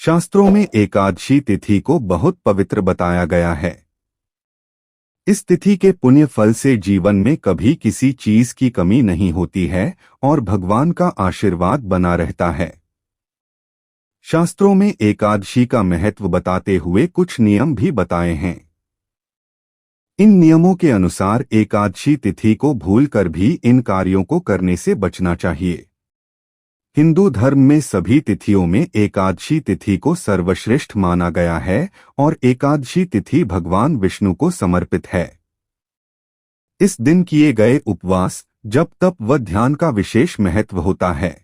शास्त्रों में एकादशी तिथि को बहुत पवित्र बताया गया है। इस तिथि के पुण्य फल से जीवन में कभी किसी चीज की कमी नहीं होती है और भगवान का आशीर्वाद बना रहता है। शास्त्रों में एकादशी का महत्व बताते हुए कुछ नियम भी बताए हैं। इन नियमों के अनुसार एकादशी तिथि को भूलकर भी इन कार्यों को करने से बचना चाहिए। हिंदू धर्म में सभी तिथियों में एकादशी तिथि को सर्वश्रेष्ठ माना गया है और एकादशी तिथि भगवान विष्णु को समर्पित है। इस दिन किए गए उपवास, जप, तप व ध्यान का विशेष महत्व होता है।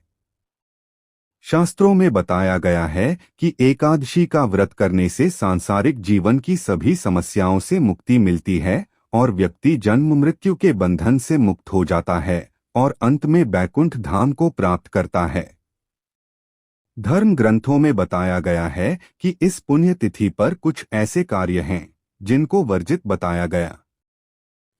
शास्त्रों में बताया गया है कि एकादशी का व्रत करने से सांसारिक जीवन की सभी समस्याओं से मुक्ति मिलती है और व्यक्ति जन्म मृत्यु के बंधन से मुक्त हो जाता है और अंत में बैकुंठ धाम को प्राप्त करता है। धर्म ग्रंथों में बताया गया है कि इस पुण्य तिथि पर कुछ ऐसे कार्य हैं जिनको वर्जित बताया गया।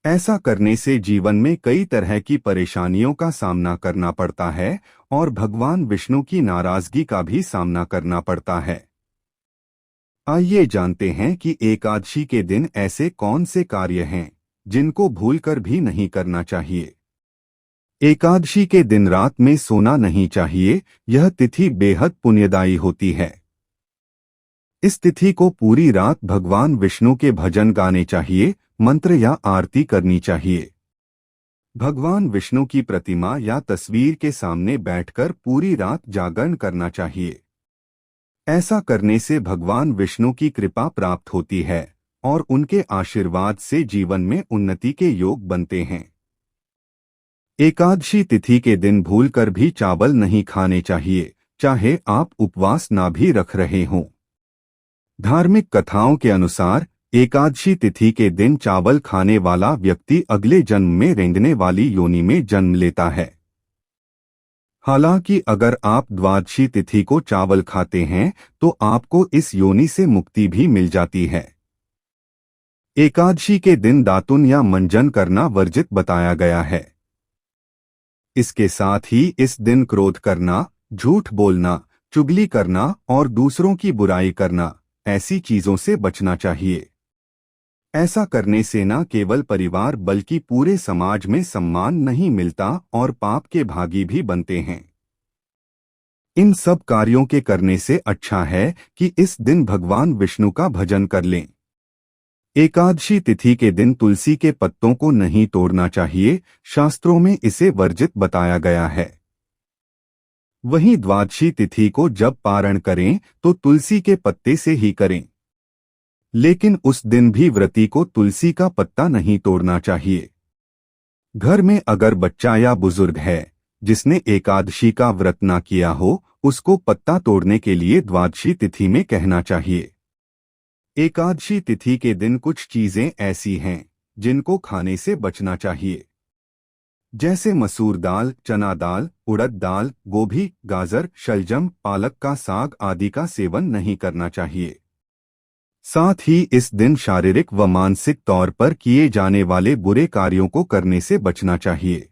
ऐसा करने से जीवन में कई तरह की परेशानियों का सामना करना पड़ता है और भगवान विष्णु की नाराजगी का भी सामना करना पड़ता है। आइए जानते हैं कि एकादशी के दिन ऐसे कौन से कार्य हैं जिनको भूलकर भी नहीं करना चाहिए। एकादशी के दिन रात में सोना नहीं चाहिए। यह तिथि बेहद पुण्यदायी होती है। इस तिथि को पूरी रात भगवान विष्णु के भजन गाने चाहिए, मंत्र या आरती करनी चाहिए। भगवान विष्णु की प्रतिमा या तस्वीर के सामने बैठकर पूरी रात जागरण करना चाहिए। ऐसा करने से भगवान विष्णु की कृपा प्राप्त होती है और उनके आशीर्वाद से जीवन में उन्नति के योग बनते हैं। एकादशी तिथि के दिन भूलकर भी चावल नहीं खाने चाहिए, चाहे आप उपवास ना भी रख रहे हों। धार्मिक कथाओं के अनुसार एकादशी तिथि के दिन चावल खाने वाला व्यक्ति अगले जन्म में रेंगने वाली योनि में जन्म लेता है। हालांकि अगर आप द्वादशी तिथि को चावल खाते हैं तो आपको इस योनि से मुक्ति भी मिल जाती है। एकादशी के दिन दातुन या मंजन करना वर्जित बताया गया है। इसके साथ ही इस दिन क्रोध करना, झूठ बोलना, चुगली करना और दूसरों की बुराई करना, ऐसी चीजों से बचना चाहिए। ऐसा करने से न केवल परिवार बल्कि पूरे समाज में सम्मान नहीं मिलता और पाप के भागी भी बनते हैं। इन सब कार्यों के करने से अच्छा है कि इस दिन भगवान विष्णु का भजन कर लें। एकादशी तिथि के दिन तुलसी के पत्तों को नहीं तोड़ना चाहिए। शास्त्रों में इसे वर्जित बताया गया है। वहीं द्वादशी तिथि को जब पारण करें तो तुलसी के पत्ते से ही करें, लेकिन उस दिन भी व्रती को तुलसी का पत्ता नहीं तोड़ना चाहिए। घर में अगर बच्चा या बुजुर्ग है जिसने एकादशी का व्रत ना किया हो, उसको पत्ता तोड़ने के लिए द्वादशी तिथि में कहना चाहिए। एकादशी तिथि के दिन कुछ चीजें ऐसी हैं जिनको खाने से बचना चाहिए, जैसे मसूर दाल, चना दाल, उड़द दाल, गोभी, गाजर, शलजम, पालक का साग आदि का सेवन नहीं करना चाहिए। साथ ही इस दिन शारीरिक व मानसिक तौर पर किए जाने वाले बुरे कार्यों को करने से बचना चाहिए।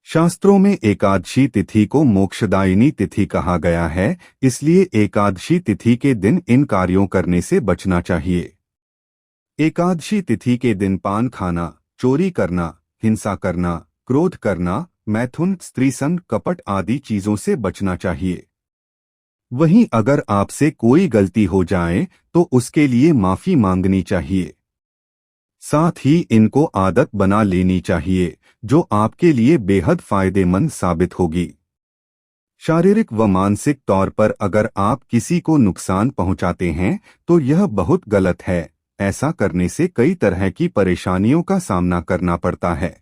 शास्त्रों में एकादशी तिथि को मोक्षदायिनी तिथि कहा गया है, इसलिए एकादशी तिथि के दिन इन कार्यों करने से बचना चाहिए। एकादशी तिथि के दिन पान खाना, चोरी करना, हिंसा करना, क्रोध करना, मैथुन, स्त्रीसंग, कपट आदि चीजों से बचना चाहिए। वहीं अगर आपसे कोई गलती हो जाए तो उसके लिए माफी मांगनी चाहिए। साथ ही इनको आदत बना लेनी चाहिए जो आपके लिए बेहद फायदेमंद साबित होगी। शारीरिक व मानसिक तौर पर अगर आप किसी को नुकसान पहुंचाते हैं तो यह बहुत गलत है। ऐसा करने से कई तरह की परेशानियों का सामना करना पड़ता है।